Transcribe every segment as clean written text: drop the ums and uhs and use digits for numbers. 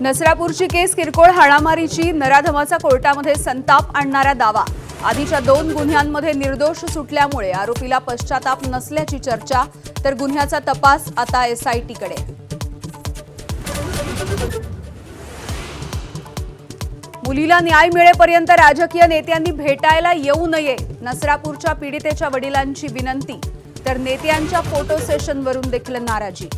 नसरापूरची केस किरकोळ हाणामारीची, नराधमाचा कोर्टामध्ये संताप आणणारा दावा। आधीच्या 2 गुन्ह्यांमध्ये निर्दोष सुटल्यामुळे आरोपीला पश्चाताप नसल्याची चर्चा, तर गुन्ह्याचा तपास आता एसआयटीकडे। मुलीला न्याय मिळेपर्यंत राजकीय नेत्यांनी भेटायला येऊ नये, नसरापूरच्या पीडितेच्या वडिलांची विनंती, तर नेत्यांच्या फोटो सेशनवरून देखील नाराजी।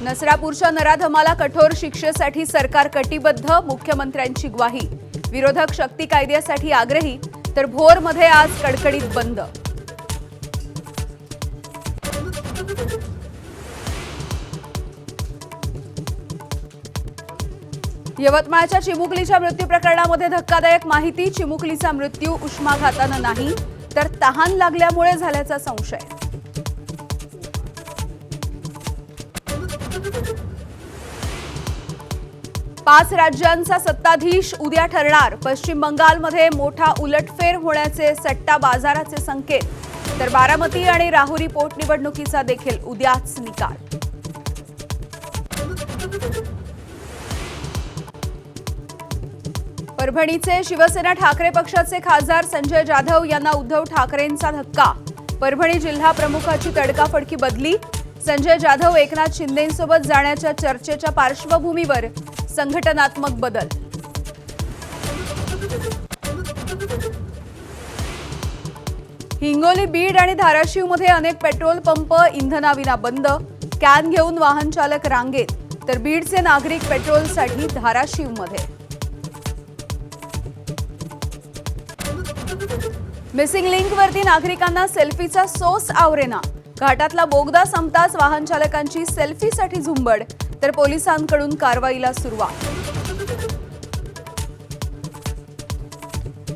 नसरापूरच्या नराधमाला कठोर शिक्षेसाठी सरकार कटिबद्ध, मुख्यमंत्र्यांची ग्वाही। विरोधक शक्ती कायद्यासाठी आग्रही, तर भोरमध्ये आज कडकडीत बंद। यवतमाळच्या चिमुकलीच्या मृत्यू प्रकरणामध्ये धक्कादायक माहिती। चिमुकलीचा मृत्यू उष्माघाताने नाही, तर तहान लागल्यामुळे झाल्याचा संशय। पाच राज्यांचा सत्ताधीश उद्या ठरणार। पश्चिम बंगालमध्ये मोठा उलटफेर होण्याचे सट्टा बाजाराचे संकेत, तर बारामती आणि राहुरी पोटनिवडणुकीचा देखील उद्याच निकाल। परभणीचे शिवसेना ठाकरे पक्षाचे खासदार संजय जाधव यांना उद्धव ठाकरेंचा धक्का। परभणी जिल्हा प्रमुखाची तडकाफडकी बदली। संजय जाधव एकनाथ शिंदेंसोबत जाण्याच्या चर्चेच्या पार्श्वभूमीवर संघटनात्मक बदल। हिंगोली, बीड आणि धाराशिवमध्ये अनेक पेट्रोल पंप इंधनाविना बंद। कॅन घेऊन वाहन चालक रांगेत, तर बीडचे नागरिक पेट्रोलसाठी धाराशिवमध्ये। मिसिंग लिंकवरती नागरिकांना सेल्फीचा सोस आवरेना। घाटातला बोगदा संपताच वाहन चालकांची सेल्फीसाठी झुंबड, तर पोलिसांकडून कारवाईला सुरुवात।